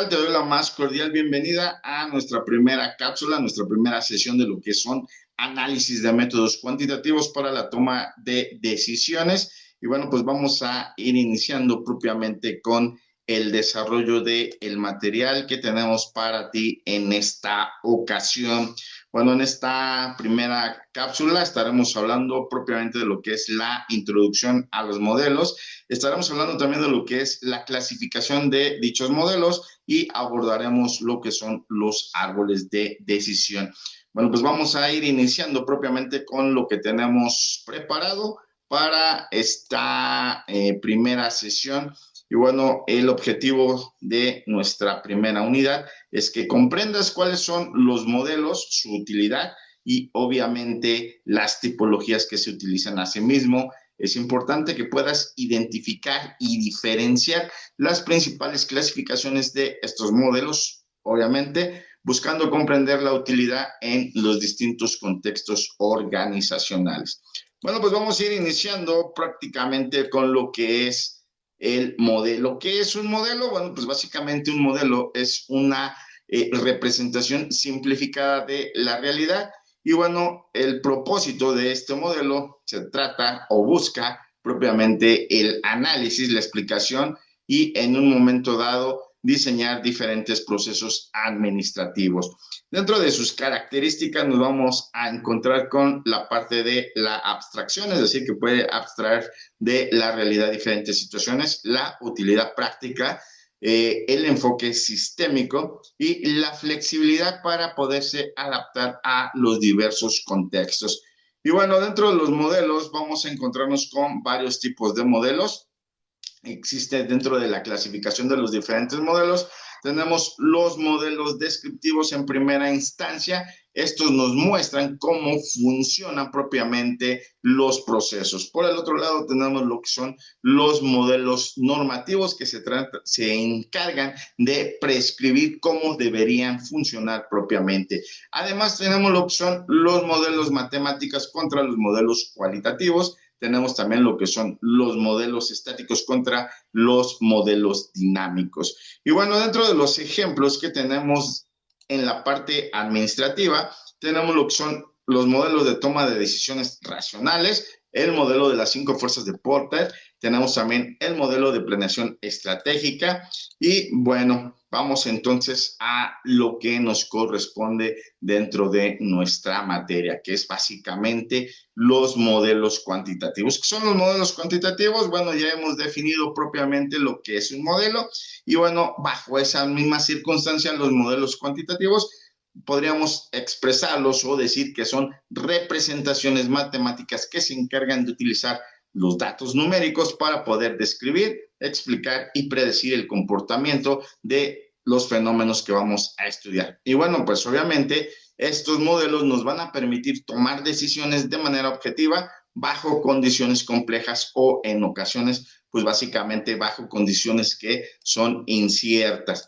tal? Te doy la más cordial bienvenida a nuestra primera cápsula, nuestra primera sesión de lo que son análisis de métodos cuantitativos para la toma de decisiones. Y bueno, pues vamos a ir iniciando propiamente con el desarrollo del material que tenemos para ti en esta ocasión. Bueno, en esta primera cápsula estaremos hablando propiamente de lo que es la introducción a los modelos. Estaremos hablando también de lo que es la clasificación de dichos modelos y abordaremos lo que son los árboles de decisión. Bueno, pues vamos a ir iniciando propiamente con lo que tenemos preparado para esta primera sesión. Y bueno, el objetivo de nuestra primera unidad es que comprendas cuáles son los modelos, su utilidad y obviamente las tipologías que se utilizan asimismo. Es importante que puedas identificar y diferenciar las principales clasificaciones de estos modelos, obviamente, buscando comprender la utilidad en los distintos contextos organizacionales. Bueno, pues vamos a ir iniciando prácticamente con lo que es el modelo. ¿Qué es un modelo? Bueno, pues básicamente un modelo es una representación simplificada de la realidad. Y bueno, el propósito de este modelo se trata o busca propiamente el análisis, la explicación y en un momento dado diseñar diferentes procesos administrativos. Dentro de sus características nos vamos a encontrar con la parte de la abstracción, es decir, que puede abstraer de la realidad diferentes situaciones, la utilidad práctica, el enfoque sistémico y la flexibilidad para poderse adaptar a los diversos contextos. Y bueno, dentro de los modelos vamos a encontrarnos con varios tipos de modelos. Existe dentro de la clasificación de los diferentes modelos, tenemos los modelos descriptivos en primera instancia. Estos nos muestran cómo funcionan propiamente los procesos. Por el otro lado, tenemos lo que son los modelos normativos que se encargan de prescribir cómo deberían funcionar propiamente. Además, tenemos lo que son los modelos matemáticos contra los modelos cualitativos. Tenemos también lo que son los modelos estáticos contra los modelos dinámicos. Y bueno, dentro de los ejemplos que tenemos en la parte administrativa, tenemos lo que son los modelos de toma de decisiones racionales, el modelo de las 5 fuerzas de Porter, tenemos también el modelo de planeación estratégica y bueno, vamos entonces a lo que nos corresponde dentro de nuestra materia, que es básicamente los modelos cuantitativos. ¿Qué son los modelos cuantitativos? Bueno, ya hemos definido propiamente lo que es un modelo y bueno, bajo esa misma circunstancia, los modelos cuantitativos podríamos expresarlos o decir que son representaciones matemáticas que se encargan de utilizar los datos numéricos para poder describir, explicar y predecir el comportamiento de los fenómenos que vamos a estudiar. Y bueno, pues obviamente estos modelos nos van a permitir tomar decisiones de manera objetiva bajo condiciones complejas o en ocasiones, pues básicamente bajo condiciones que son inciertas.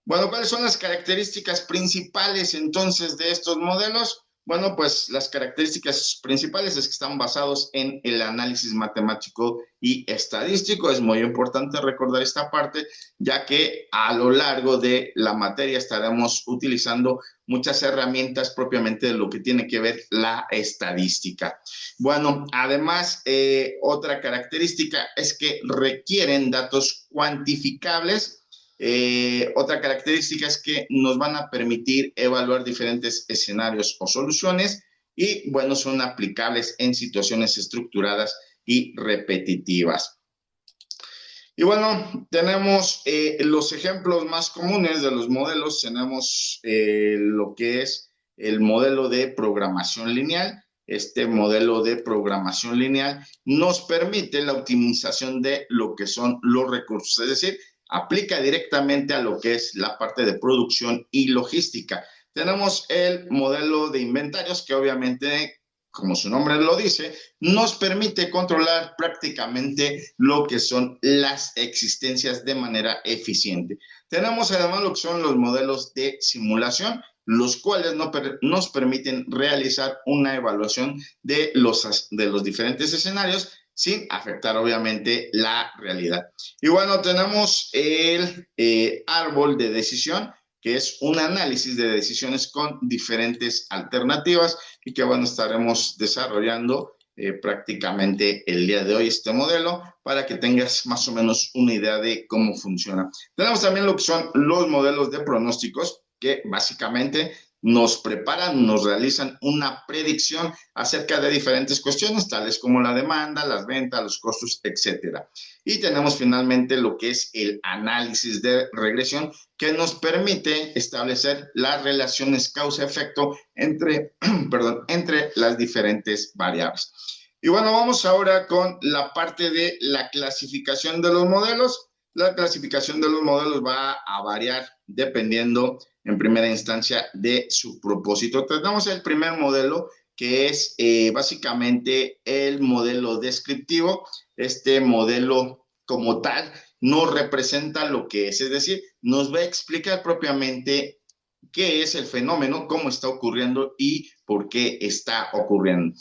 Bueno, ¿cuáles son las características principales entonces de estos modelos? Bueno, pues las características principales es que están basados en el análisis matemático y estadístico. Es muy importante recordar esta parte, ya que a lo largo de la materia estaremos utilizando muchas herramientas propiamente de lo que tiene que ver la estadística. Bueno, además, otra característica es que requieren datos cuantificables. Otra característica es que nos van a permitir evaluar diferentes escenarios o soluciones y, bueno, son aplicables en situaciones estructuradas y repetitivas. Y bueno, tenemos los ejemplos más comunes de los modelos. Tenemos lo que es el modelo de programación lineal. Este modelo de programación lineal nos permite la optimización de lo que son los recursos, es decir, aplica directamente a lo que es la parte de producción y logística. Tenemos el modelo de inventarios que obviamente, como su nombre lo dice, nos permite controlar prácticamente lo que son las existencias de manera eficiente. Tenemos además lo que son los modelos de simulación, los cuales nos permiten realizar una evaluación de los diferentes escenarios sin afectar obviamente la realidad. Y bueno, tenemos el árbol de decisión, que es un análisis de decisiones con diferentes alternativas y que bueno, estaremos desarrollando prácticamente el día de hoy este modelo para que tengas más o menos una idea de cómo funciona. Tenemos también lo que son los modelos de pronósticos, que básicamente nos preparan, nos realizan una predicción acerca de diferentes cuestiones, tales como la demanda, las ventas, los costos, etcétera. Y tenemos finalmente lo que es el análisis de regresión, que nos permite establecer las relaciones causa-efecto entre, perdón, entre las diferentes variables. Y bueno, vamos ahora con la parte de la clasificación de los modelos. La clasificación de los modelos va a variar dependiendo en primera instancia de su propósito. Tenemos el primer modelo, que es básicamente el modelo descriptivo. Este modelo como tal no representa lo que es decir, nos va a explicar propiamente qué es el fenómeno, cómo está ocurriendo y por qué está ocurriendo.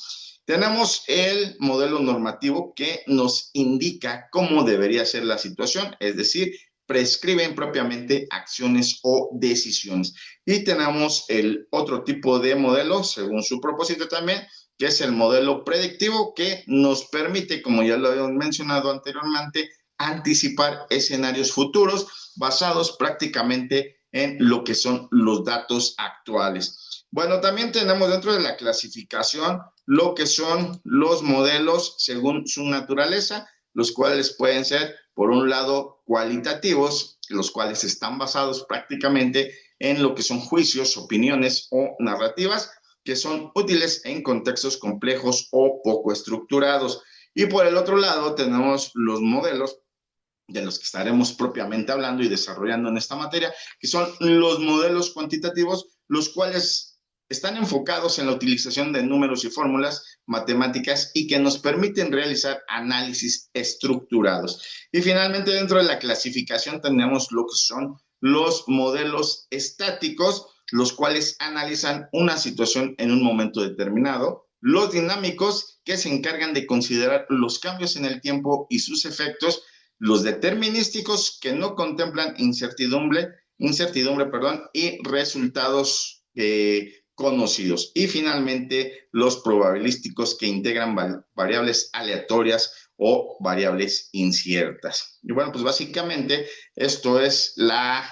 Tenemos el modelo normativo, que nos indica cómo debería ser la situación, es decir, prescriben propiamente acciones o decisiones. Y tenemos el otro tipo de modelo, según su propósito también, que es el modelo predictivo, que nos permite, como ya lo habíamos mencionado anteriormente, anticipar escenarios futuros basados prácticamente en lo que son los datos actuales. Bueno, también tenemos dentro de la clasificación lo que son los modelos según su naturaleza, los cuales pueden ser, por un lado, cualitativos, los cuales están basados prácticamente en lo que son juicios, opiniones o narrativas, que son útiles en contextos complejos o poco estructurados. Y por el otro lado, tenemos los modelos de los que estaremos propiamente hablando y desarrollando en esta materia, que son los modelos cuantitativos, los cuales están enfocados en la utilización de números y fórmulas matemáticas y que nos permiten realizar análisis estructurados. Y finalmente, dentro de la clasificación tenemos lo que son los modelos estáticos, los cuales analizan una situación en un momento determinado. Los dinámicos, que se encargan de considerar los cambios en el tiempo y sus efectos. Los determinísticos, que no contemplan incertidumbre, y resultados conocidos. Y finalmente, los probabilísticos, que integran variables aleatorias o variables inciertas. Y bueno, pues básicamente esto es la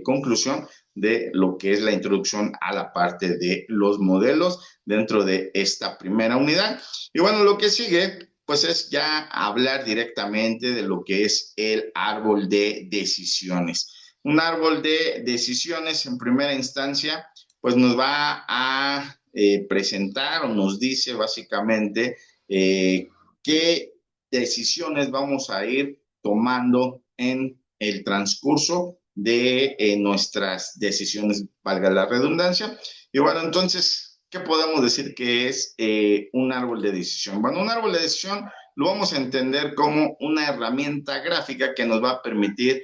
conclusión de lo que es la introducción a la parte de los modelos dentro de esta primera unidad. Y bueno, lo que sigue pues es ya hablar directamente de lo que es el árbol de decisiones. Un árbol de decisiones, en primera instancia, pues nos va a presentar o nos dice básicamente qué decisiones vamos a ir tomando en el transcurso de nuestras decisiones, valga la redundancia. Y bueno, entonces, ¿qué podemos decir que es un árbol de decisión? Bueno, un árbol de decisión lo vamos a entender como una herramienta gráfica que nos va a permitir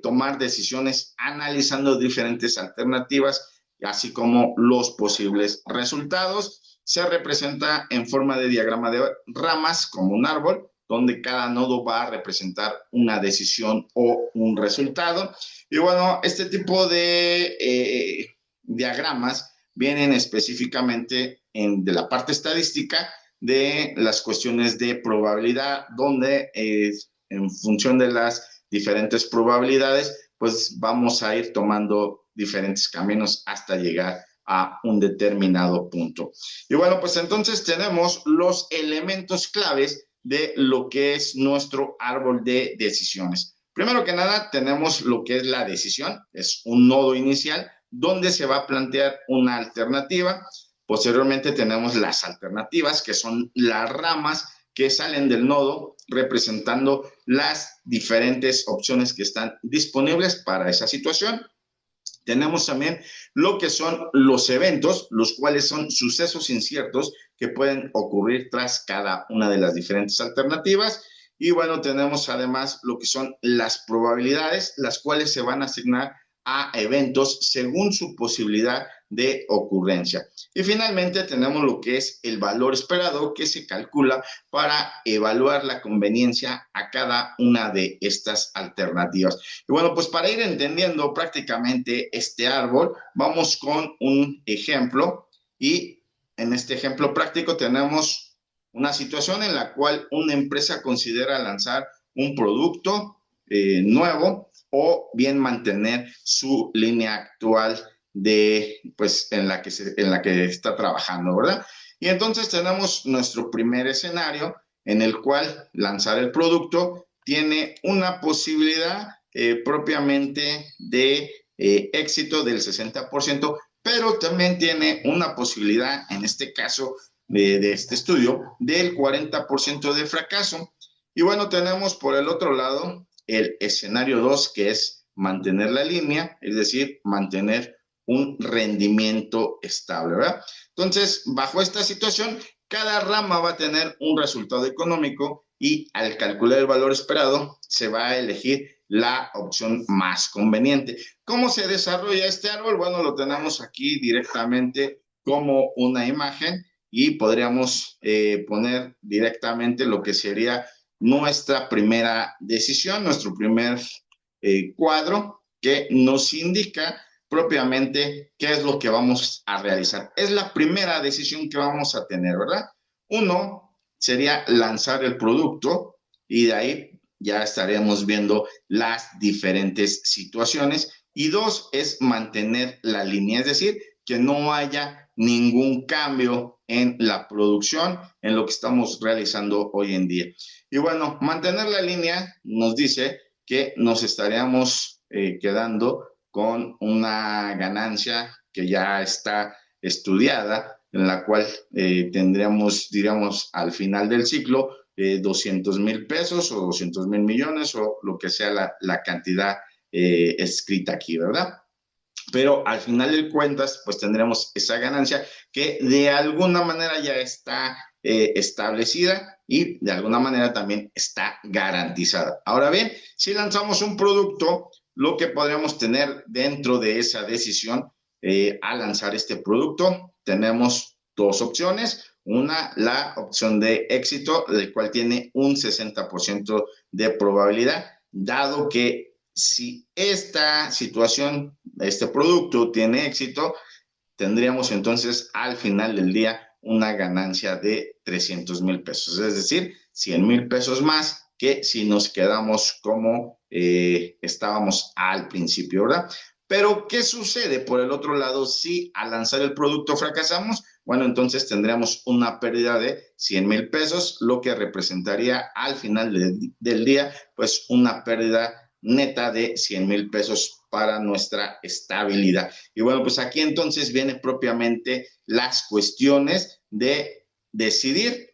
tomar decisiones analizando diferentes alternativas, así como los posibles resultados. Se representa en forma de diagrama de ramas como un árbol, donde cada nodo va a representar una decisión o un resultado. Y bueno, este tipo de diagramas vienen específicamente de la parte estadística de las cuestiones de probabilidad, donde en función de las diferentes probabilidades, pues vamos a ir tomando diferentes caminos hasta llegar a un determinado punto. Y bueno, pues entonces tenemos los elementos claves de lo que es nuestro árbol de decisiones. Primero que nada, tenemos lo que es la decisión, es un nodo inicial donde se va a plantear una alternativa. Posteriormente tenemos las alternativas, que son las ramas que salen del nodo representando las diferentes opciones que están disponibles para esa situación. Tenemos también lo que son los eventos, los cuales son sucesos inciertos que pueden ocurrir tras cada una de las diferentes alternativas. Y bueno, tenemos además lo que son las probabilidades, las cuales se van a asignar a eventos según su posibilidad de ocurrencia. Y finalmente tenemos lo que es el valor esperado, que se calcula para evaluar la conveniencia a cada una de estas alternativas. Y bueno, pues para ir entendiendo prácticamente este árbol, vamos con un ejemplo, y en este ejemplo práctico tenemos una situación en la cual una empresa considera lanzar un producto nuevo o bien mantener su línea actual de, pues, en la que está trabajando, ¿verdad? Y entonces tenemos nuestro primer escenario en el cual lanzar el producto tiene una posibilidad propiamente de éxito del 60%, pero también tiene una posibilidad, en este caso de este estudio, del 40% de fracaso. Y bueno, tenemos por el otro lado el escenario 2, que es mantener la línea, es decir, mantener un rendimiento estable, ¿verdad? Entonces, bajo esta situación, cada rama va a tener un resultado económico y al calcular el valor esperado se va a elegir la opción más conveniente. ¿Cómo se desarrolla este árbol? Bueno, lo tenemos aquí directamente como una imagen y podríamos poner directamente lo que sería nuestra primera decisión, nuestro primer cuadro que nos indica propiamente qué es lo que vamos a realizar. Es la primera decisión que vamos a tener, ¿verdad? Uno sería lanzar el producto y de ahí ya estaremos viendo las diferentes situaciones. Y dos es mantener la línea, es decir, que no haya ningún cambio en la producción, en lo que estamos realizando hoy en día. Y bueno, mantener la línea nos dice que nos estaríamos quedando con una ganancia que ya está estudiada, en la cual tendríamos, diríamos, al final del ciclo, 200,000 pesos o 200,000 millones o lo que sea la cantidad escrita aquí, ¿verdad? Pero al final de cuentas, pues tendremos esa ganancia que de alguna manera ya está establecida y de alguna manera también está garantizada. Ahora bien, si lanzamos un producto, lo que podríamos tener dentro de esa decisión al lanzar este producto, tenemos dos opciones. Una, la opción de éxito, el cual tiene un 60% de probabilidad, dado que si esta situación, este producto tiene éxito, tendríamos entonces al final del día una ganancia de 300,000 pesos, es decir, 100,000 pesos más que si nos quedamos como estábamos al principio, ¿verdad? Pero, ¿qué sucede por el otro lado si al lanzar el producto fracasamos? Bueno, entonces tendríamos una pérdida de 100,000 pesos, lo que representaría al final del día, pues una pérdida neta de 100,000 pesos para nuestra estabilidad. Y bueno, pues aquí entonces vienen propiamente las cuestiones de decidir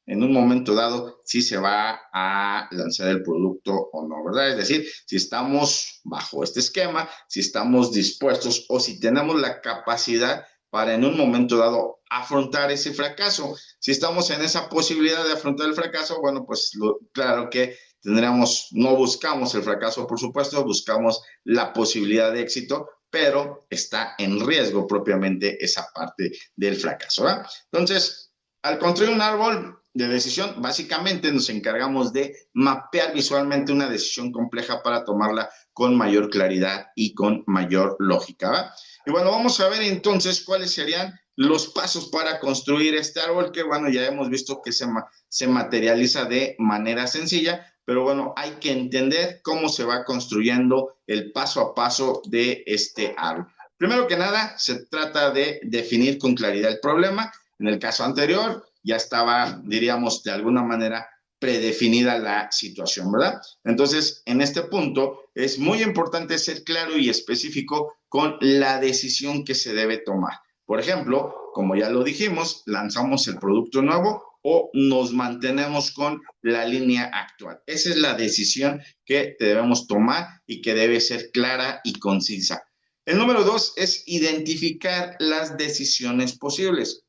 en un momento dado si se va a lanzar el producto o no, ¿verdad? Es decir, si estamos bajo este esquema, si estamos dispuestos o si tenemos la capacidad para en un momento dado afrontar ese fracaso. Si estamos en esa posibilidad de afrontar el fracaso, bueno, pues claro que tendríamos, no buscamos el fracaso, por supuesto, buscamos la posibilidad de éxito, pero está en riesgo propiamente esa parte del fracaso, ¿verdad? Entonces, al construir un árbol de decisión, básicamente nos encargamos de mapear visualmente una decisión compleja para tomarla con mayor claridad y con mayor lógica, ¿verdad? Y bueno, vamos a ver entonces cuáles serían los pasos para construir este árbol, que bueno, ya hemos visto que se materializa de manera sencilla, pero bueno, hay que entender cómo se va construyendo el paso a paso de este árbol. Primero que nada, se trata de definir con claridad el problema. En el caso anterior, ya estaba, diríamos, de alguna manera predefinida la situación, ¿verdad? Entonces, en este punto es muy importante ser claro y específico con la decisión que se debe tomar. Por ejemplo, como ya lo dijimos, lanzamos el producto nuevo o nos mantenemos con la línea actual. Esa es la decisión que debemos tomar y que debe ser clara y concisa. El número 2 es identificar las decisiones posibles.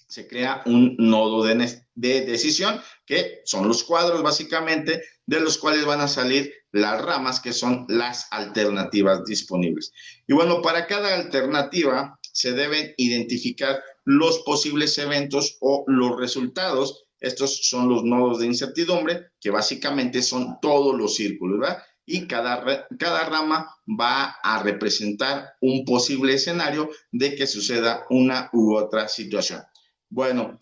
Se crea un nodo de decisión, que son los cuadros básicamente, de los cuales van a salir las ramas, que son las alternativas disponibles. Y bueno, para cada alternativa se deben identificar los posibles eventos o los resultados. Estos son los nodos de incertidumbre, que básicamente son todos los círculos, ¿verdad? Y cada rama va a representar un posible escenario de que suceda una u otra situación. Bueno,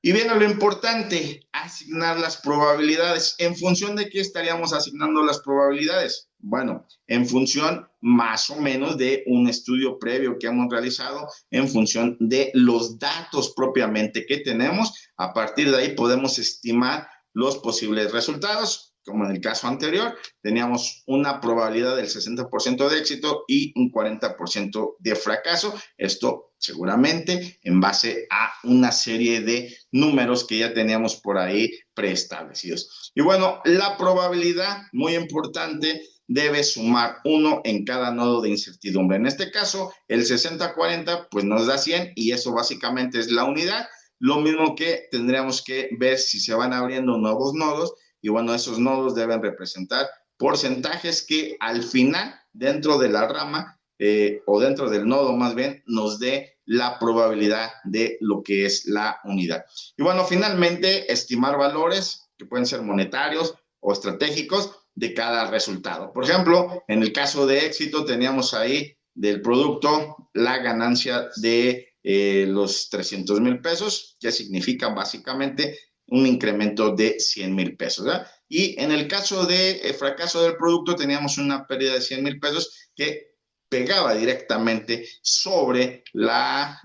y viene lo importante, asignar las probabilidades. ¿En función de qué estaríamos asignando las probabilidades? Bueno, en función más o menos de un estudio previo que hemos realizado, en función de los datos propiamente que tenemos. A partir de ahí podemos estimar los posibles resultados. Como en el caso anterior, teníamos una probabilidad del 60% de éxito y un 40% de fracaso. Esto seguramente en base a una serie de números que ya teníamos por ahí preestablecidos. Y bueno, la probabilidad, muy importante, debe sumar 1 en cada nodo de incertidumbre. En este caso, el 60-40 pues nos da 100 y eso básicamente es la unidad. Lo mismo que tendríamos que ver si se van abriendo nuevos nodos. Y bueno, esos nodos deben representar porcentajes que al final, dentro de la rama o dentro del nodo más bien, nos dé la probabilidad de lo que es la unidad. Y bueno, finalmente, estimar valores que pueden ser monetarios o estratégicos de cada resultado. Por ejemplo, en el caso de éxito, teníamos ahí del producto la ganancia de los 300,000 pesos, que significa básicamente un incremento de 100,000 pesos, ¿verdad? Y en el caso de fracaso del producto teníamos una pérdida de 100,000 pesos que pegaba directamente sobre la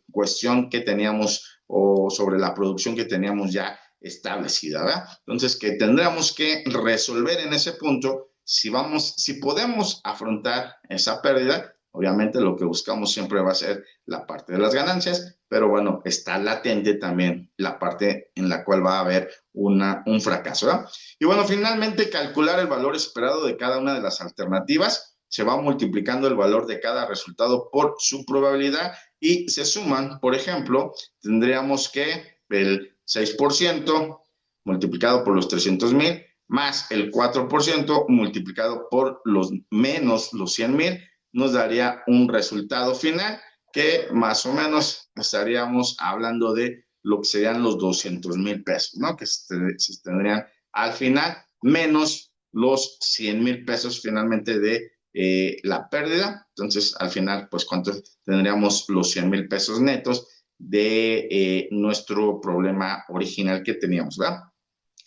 cuestión que teníamos o sobre la producción que teníamos ya establecida, ¿verdad? Entonces, que tendríamos que resolver en ese punto si podemos afrontar esa pérdida. Obviamente lo que buscamos siempre va a ser la parte de las ganancias, pero bueno, está latente también la parte en la cual va a haber un fracaso, ¿verdad? Y bueno, finalmente calcular el valor esperado de cada una de las alternativas. Se va multiplicando el valor de cada resultado por su probabilidad y se suman. Por ejemplo, tendríamos que el 6% multiplicado por los 300,000 más el 4% multiplicado por los menos los 100,000 nos daría un resultado final que más o menos estaríamos hablando de lo que serían los 200,000 pesos, ¿no? Que se tendrían al final, menos los 100,000 pesos finalmente de la pérdida. Entonces, al final, pues, ¿cuánto tendríamos los 100,000 pesos netos de nuestro problema original que teníamos, ¿verdad?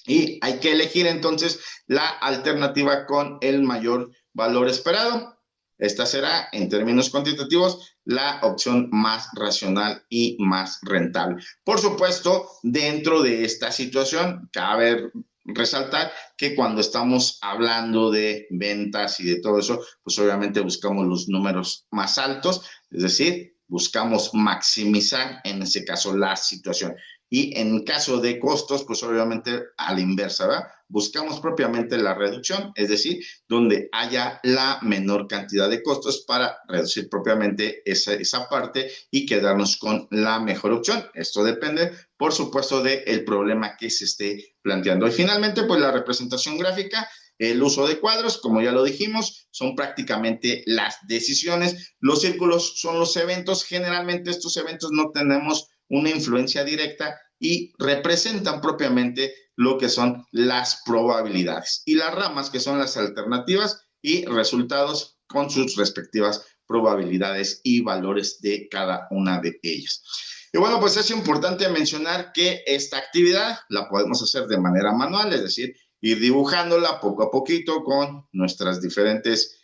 Y hay que elegir entonces la alternativa con el mayor valor esperado. Esta será, en términos cuantitativos, la opción más racional y más rentable. Por supuesto, dentro de esta situación, cabe resaltar que cuando estamos hablando de ventas y de todo eso, pues obviamente buscamos los números más altos, es decir, buscamos maximizar en ese caso la situación. Y en caso de costos, pues obviamente a la inversa, ¿verdad? Buscamos propiamente la reducción, es decir, donde haya la menor cantidad de costos para reducir propiamente esa parte y quedarnos con la mejor opción. Esto depende, por supuesto, del problema que se esté planteando. Y finalmente, pues la representación gráfica. El uso de cuadros, como ya lo dijimos, son prácticamente las decisiones. Los círculos son los eventos. Generalmente estos eventos no tenemos una influencia directa y representan propiamente lo que son las probabilidades. Y las ramas, que son las alternativas y resultados con sus respectivas probabilidades y valores de cada una de ellas. Y bueno, pues es importante mencionar que esta actividad la podemos hacer de manera manual, es decir, ir dibujándola poco a poquito con nuestras diferentes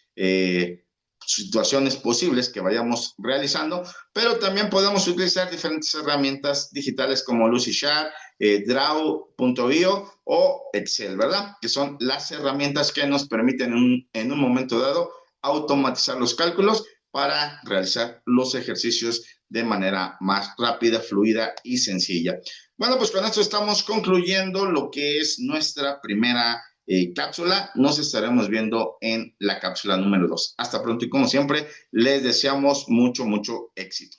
situaciones posibles que vayamos realizando, pero también podemos utilizar diferentes herramientas digitales como Lucidchart, Draw.io o Excel, ¿verdad? Que son las herramientas que nos permiten en un momento dado automatizar los cálculos para realizar los ejercicios de manera más rápida, fluida y sencilla. Bueno, pues con esto estamos concluyendo lo que es nuestra primera cápsula. Nos estaremos viendo en la cápsula número 2. Hasta pronto y como siempre, les deseamos mucho, mucho éxito.